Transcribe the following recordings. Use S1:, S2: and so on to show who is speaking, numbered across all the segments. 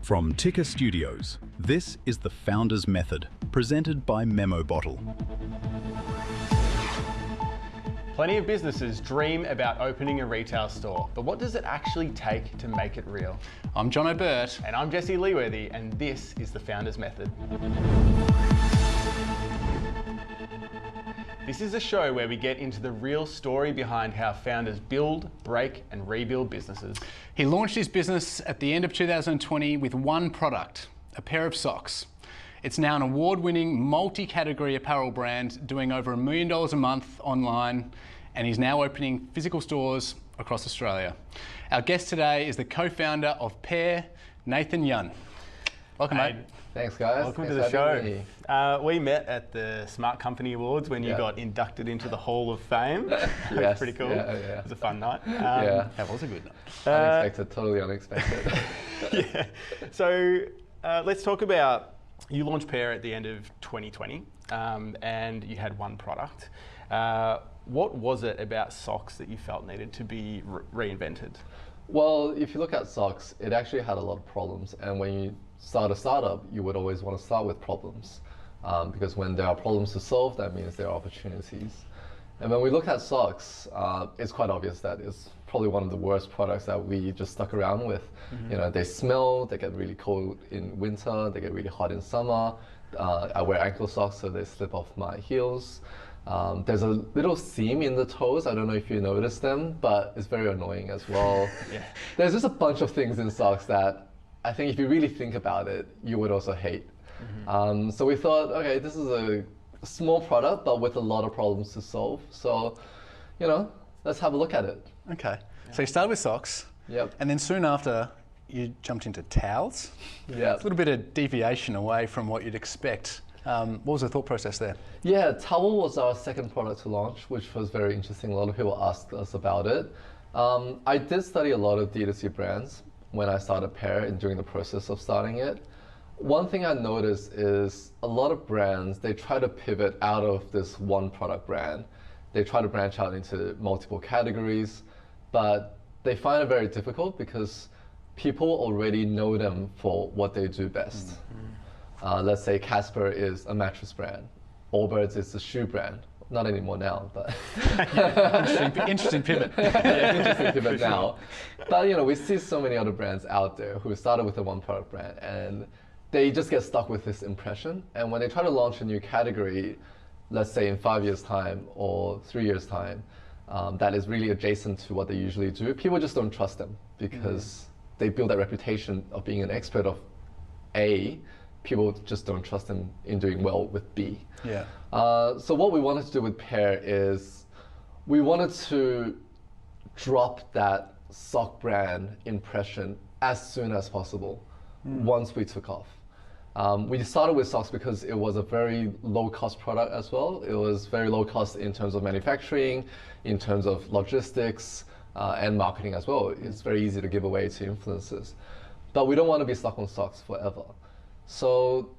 S1: From Ticker Studios, this is The Founder's Method, presented by Memo Bottle.
S2: Plenty of businesses dream about opening a retail store, but what does it actually take to make it real?
S3: I'm Jonno Byrt.
S2: And I'm Jesse Leeworthy, and this is The Founder's Method. This is a show where we get into the real story behind how founders build, break, and rebuild businesses.
S3: He launched his business at the end of 2020 with one product, a pair of socks. It's now an award-winning multi-category apparel brand doing over $1 million a month online, and he's now opening physical stores across Australia. Our guest today is the co-founder of Paire, Nathan Yun. Welcome, mate.
S4: Thanks, guys.
S2: Welcome to the show. We met at the Smart Company Awards when you got inducted into the Hall of Fame. Yes, pretty cool. It was a fun night.
S3: That was a good night.
S4: Unexpected, totally unexpected.
S2: Yeah. So let's talk about, you launched Paire at the end of 2020 and you had one product. What was it about socks that you felt needed to be reinvented?
S4: Well, if you look at socks, it actually had a lot of problems. And when you start a startup, you would always want to start with problems. Because when there are problems to solve, that means there are opportunities. And when we look at socks, it's quite obvious that it's probably one of the worst products that we just stuck around with. Mm-hmm. You know, they smell, they get really cold in winter, they get really hot in summer. I wear ankle socks, so they slip off my heels. There's a little seam in the toes. I don't know if you noticed them, but it's very annoying as well. Yeah. There's just a bunch of things in socks that I think if you really think about it, you would also hate. Mm-hmm. So we thought, okay, this is a small product, but with a lot of problems to solve. So, you know, let's have a look at it.
S3: Okay. Yeah. So you started with socks.
S4: Yep.
S3: And then soon after, you jumped into towels.
S4: Yeah.
S3: It's a little bit of deviation away from what you'd expect. What was the thought process there?
S4: Yeah, towel was our second product to launch, which was very interesting. A lot of people asked us about it. I did study a lot of D2C brands when I started Paire and during the process of starting it. One thing I noticed is a lot of brands, they try to pivot out of this one product brand. They try to branch out into multiple categories, but they find it very difficult because people already know them for what they do best. Mm-hmm. Let's say Casper is a mattress brand. Byrt is a shoe brand. Not anymore now, but
S3: interesting pivot.
S4: Yeah, interesting pivot now. But you know, we see so many other brands out there who started with a one product brand and they just get stuck with this impression. And when they try to launch a new category, let's say in 5 years' time or 3 years' time, that is really adjacent to what they usually do, people just don't trust them because they build that reputation of being an expert of A. People just don't trust them in doing well with B.
S3: Yeah.
S4: So what we wanted to do with Paire is we wanted to drop that sock brand impression as soon as possible once we took off. We started with socks because it was a very low cost product as well. It was very low cost in terms of manufacturing, in terms of logistics, and marketing as well. It's very easy to give away to influencers. But we don't want to be stuck on socks forever. So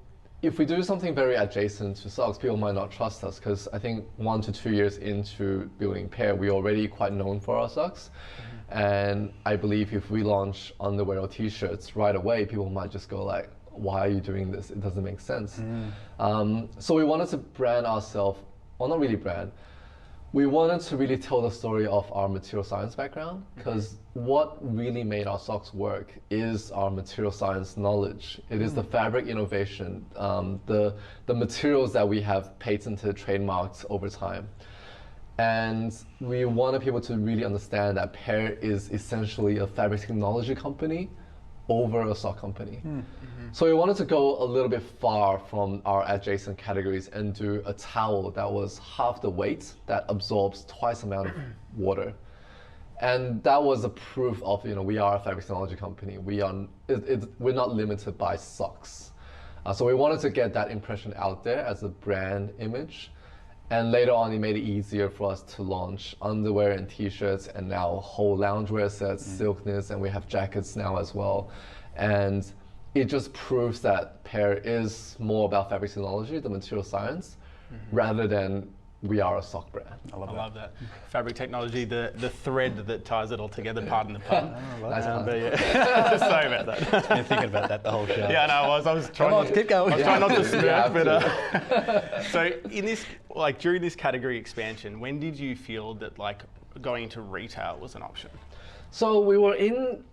S4: if we do something very adjacent to socks, people might not trust us because I think 1 to 2 years into building Paire, we're already quite known for our socks. Mm-hmm. And I believe if we launch underwear or t-shirts right away, people might just go like, why are you doing this? It doesn't make sense. So we wanted to brand ourselves, well, not really brand, we wanted to really tell the story of our material science background because what really made our socks work is our material science knowledge. It is the fabric innovation, the materials that we have patented, trademarked over time. And we wanted people to really understand that Paire is essentially a fabric technology company over a sock company. So we wanted to go a little bit far from our adjacent categories and do a towel that was half the weight that absorbs twice the amount of water. And that was a proof of, you know, we are a fabric technology company. We're not limited by socks. So we wanted to get that impression out there as a brand image. And later on, it made it easier for us to launch underwear and t-shirts and now whole loungewear sets, silk knits, and we have jackets now as well. And it just proves that Paire is more about fabric technology, the material science, rather than we are a sock brand.
S2: I love that. Fabric technology, the thread that ties it all together, pardon the pun.
S4: Nice pun.
S2: But yeah. Sorry about that.
S3: Been thinking about that the whole show.
S2: Yeah, no, I was trying.
S3: Come on, keep going.
S2: I was trying not to smirk,
S4: Yeah,
S2: but so in this, like during this category expansion, when did you feel that like going into retail was an option?
S4: So we were in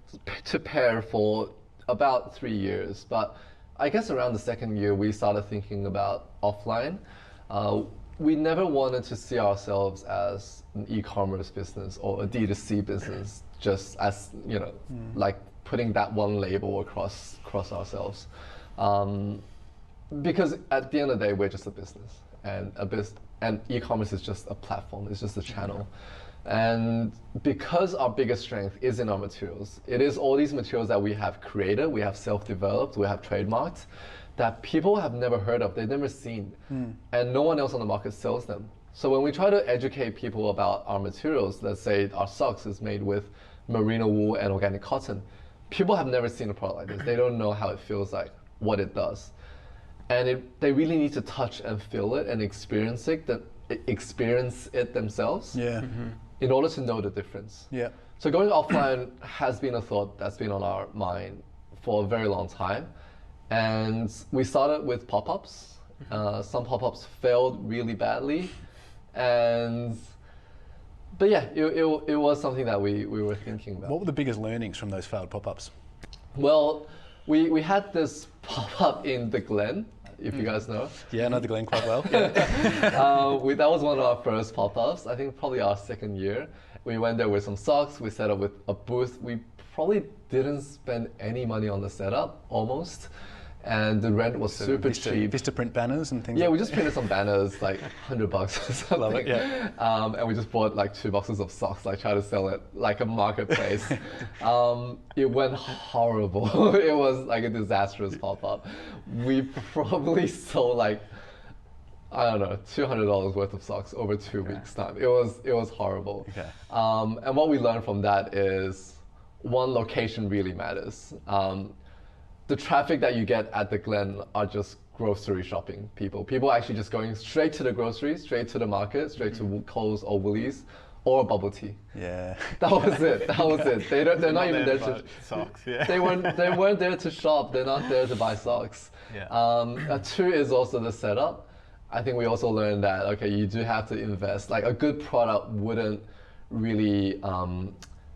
S4: to Paire for about 3 years, but I guess around the second year we started thinking about offline. We never wanted to see ourselves as an e-commerce business or a D2C business, just as, you know, like putting that one label across ourselves. Because at the end of the day, we're just a business, and e-commerce is just a platform, it's just a channel. And because our biggest strength is in our materials, it is all these materials that we have created, we have self-developed, we have trademarked, that people have never heard of, they've never seen, and no one else on the market sells them. So when we try to educate people about our materials, let's say our socks is made with merino wool and organic cotton, people have never seen a product like this. They don't know how it feels like, what it does. And they really need to touch and feel it and experience it themselves in order to know the difference.
S3: Yeah.
S4: So going offline has been a thought that's been on our mind for a very long time. And we started with pop-ups. Some pop-ups failed really badly. But yeah, it was something that we were thinking about.
S3: What were the biggest learnings from those failed pop-ups?
S4: Well, we had this pop-up in the Glen, if you guys know.
S3: Yeah, I know the Glen quite well.
S4: That was one of our first pop-ups, I think probably our second year. We went there with some socks, we set up with a booth. We probably didn't spend any money on the setup, almost. And the rent was super cheap.
S3: Vistaprint banners and things.
S4: Yeah,
S3: like
S4: we just printed some banners, like $100 or something.
S3: Love it, yeah.
S4: And we just bought like 2 boxes of socks, like try to sell it like a marketplace. It went horrible. It was like a disastrous pop-up. We probably sold like, I don't know, $200 worth of socks over 2 weeks time. It was horrible.
S3: Okay.
S4: And what we learned from that is, one, location really matters. The traffic that you get at the Glen are just grocery shopping people. People are actually just going straight to the groceries, straight to the market, straight to Coles or Woolies, or bubble tea.
S3: Yeah.
S4: That was it. That was it. They're not even there to
S2: socks. Yeah.
S4: They weren't there to shop. They're not there to buy socks.
S2: Yeah.
S4: 2 is also the setup. I think we also learned that you do have to invest. Like a good product wouldn't really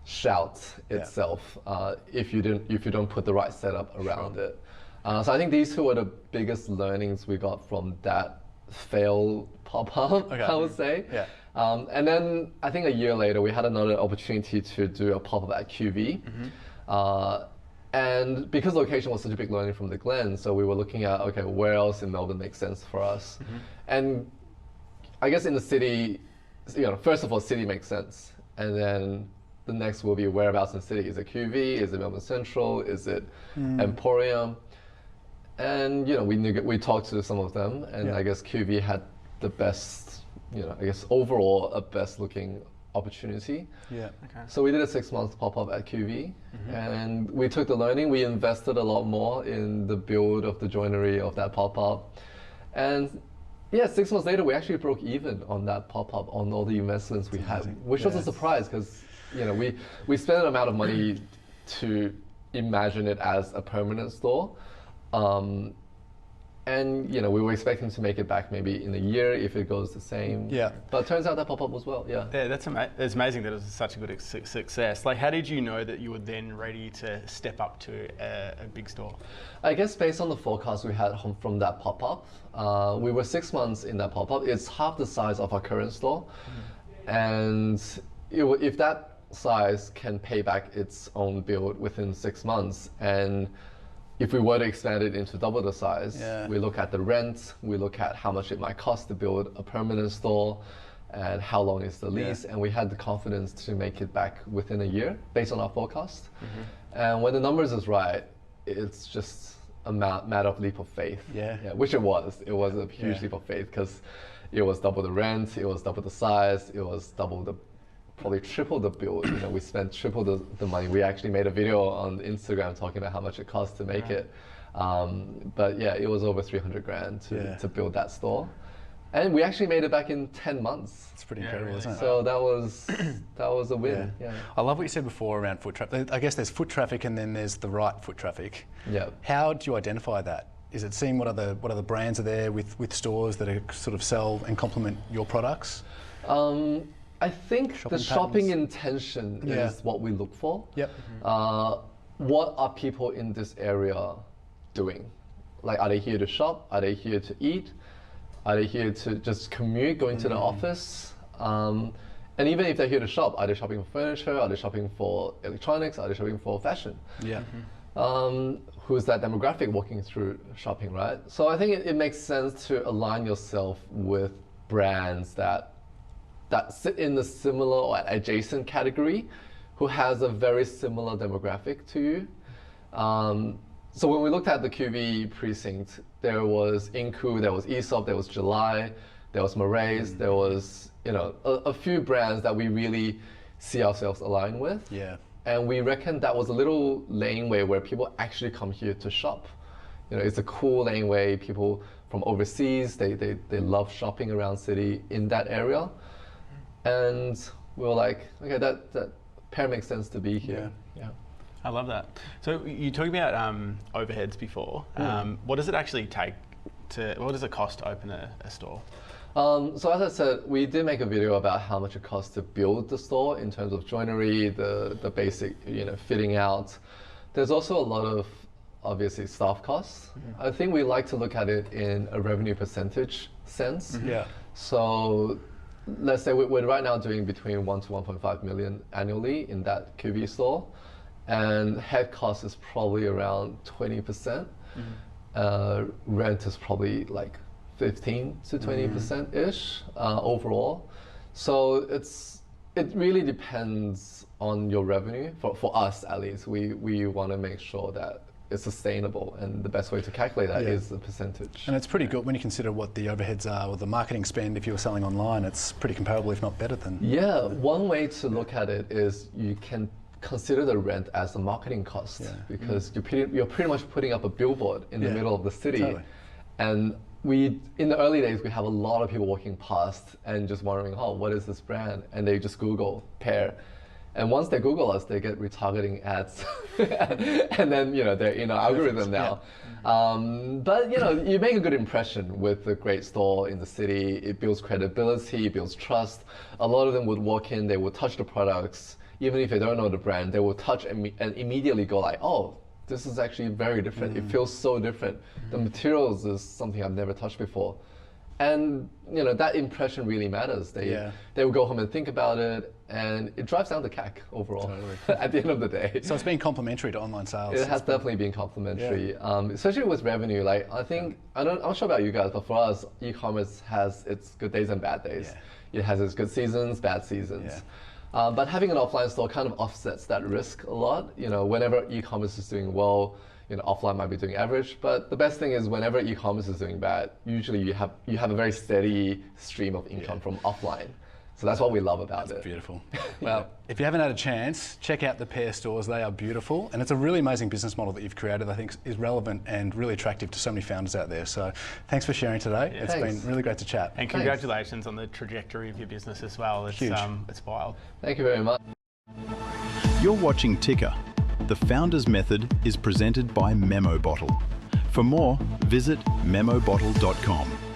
S4: shout itself if you don't put the right setup around it. So I think these 2 were the biggest learnings we got from that fail pop-up, I would say.
S3: Yeah.
S4: And then I think a year later we had another opportunity to do a pop-up at QV. And because location was such a big learning from the Glen, so we were looking at, where else in Melbourne makes sense for us? And I guess in the city, first of all, city makes sense. And then the next will be whereabouts in the city. Is it QV? Is it Melbourne Central? Is it Emporium? And we talked to some of them, and I guess QV had the best, overall a best looking opportunity.
S3: Yeah.
S2: Okay.
S4: So we did a 6-month pop-up at QV, and we took the learning. We invested a lot more in the build of the joinery of that pop-up, and 6 months later we actually broke even on that pop-up on all the investments we had, which was a surprise because we spent an amount of money to imagine it as a permanent store. And we were expecting to make it back maybe in a year if it goes the same. Yeah. But it turns out that pop-up was well. Yeah.
S2: Yeah, it's amazing that it was such a good success. Like, how did you know that you were then ready to step up to a big store?
S4: I guess based on the forecast we had from that pop-up, we were 6 months in that pop-up. It's half the size of our current store, and if that size can pay back its own build within 6 months, and if we were to expand it into double the size, we look at the rent, we look at how much it might cost to build a permanent store, and how long is the lease, and we had the confidence to make it back within a year based on our forecast. And when the numbers is right, it's just a matter of leap of faith. Which it was. It was a huge leap of faith because it was double the rent, it was double the size, it was probably triple the build. We spent triple the money. We actually made a video on Instagram talking about how much it cost to make it. But yeah, it was over 300 grand to build that store. And we actually made it back in 10 months.
S3: It's pretty incredible,
S2: really.
S3: isn't it?
S4: So that was a win. Yeah.
S3: I love what you said before around foot traffic. I guess there's foot traffic and then there's the right foot traffic.
S4: Yeah.
S3: How do you identify that? Is it seeing what other brands are there with stores that are sort of sell and complement your products?
S4: I think the shopping intention is what we look for.
S3: Yep.
S4: What are people in this area doing? Like, are they here to shop? Are they here to eat? Are they here to just commute, going to the office? And even if they're here to shop, are they shopping for furniture? Are they shopping for electronics? Are they shopping for fashion?
S3: Yeah.
S4: Who's that demographic walking through shopping, right? So I think it makes sense to align yourself with brands that sit in the similar or adjacent category, who has a very similar demographic to you. So when we looked at the QV precinct, there was Inku, there was Aesop, there was July, there was Marae's, there was a few brands that we really see ourselves aligned with.
S3: Yeah.
S4: And we reckon that was a little laneway where people actually come here to shop. It's a cool laneway. People from overseas, they love shopping around city in that area. And we were like, okay, that Paire makes sense to be here. Yeah.
S2: I love that. So you talked about overheads before. What does it actually take what does it cost to open a store?
S4: So as I said, we did make a video about how much it costs to build the store in terms of joinery, the basic, fitting out. There's also a lot of, obviously, staff costs. I think we like to look at it in a revenue percentage sense.
S3: Yeah.
S4: So let's say we're right now doing between 1 to 1.5 million annually in that QV store. And head cost is probably around 20%. Rent is probably like 15 to 20%-ish overall. So it really depends on your revenue. For us, at least, we want to make sure that it's sustainable, and the best way to calculate that is the percentage.
S3: And it's pretty good when you consider what the overheads are, or the marketing spend. If you were selling online, it's pretty comparable, if not better than.
S4: Yeah, one way to look at it is you can consider the rent as a marketing cost, because you're pretty much putting up a billboard in the middle of the city.
S3: Totally.
S4: And in the early days, we have a lot of people walking past and just wondering, oh, what is this brand? And they just Google Paire. And once they Google us, they get retargeting ads. And then, they're in our algorithm now. But, you make a good impression with a great store in the city. It builds credibility, it builds trust. A lot of them would walk in, they would touch the products. Even if they don't know the brand, they will touch and immediately go like, oh, this is actually very different. It feels so different. The materials is something I've never touched before. And that impression really matters. They will go home and think about it, and it drives down the CAC overall. Totally. At the end of the day.
S3: So it's been complementary to online sales.
S4: It has definitely been complementary, especially with revenue. Like, I think I'm not sure about you guys, but for us, e-commerce has its good days and bad days. It has its good seasons, bad seasons. But having an offline store kind of offsets that risk a lot. Whenever e-commerce is doing well, offline might be doing average. But the best thing is whenever e-commerce is doing bad, usually you have a very steady stream of income from offline. So that's what we love about it.
S3: Beautiful. Well, if you haven't had a chance, check out the Paire stores. They are beautiful, and it's a really amazing business model that you've created. I think is relevant and really attractive to so many founders out there. So thanks for sharing today. It's been really great to chat.
S2: And congratulations on the trajectory of your business as well. It's
S3: huge.
S2: It's wild.
S4: Thank you very much.
S1: You're watching Ticker. The Founders Method is presented by Memo Bottle. For more, visit memobottle.com.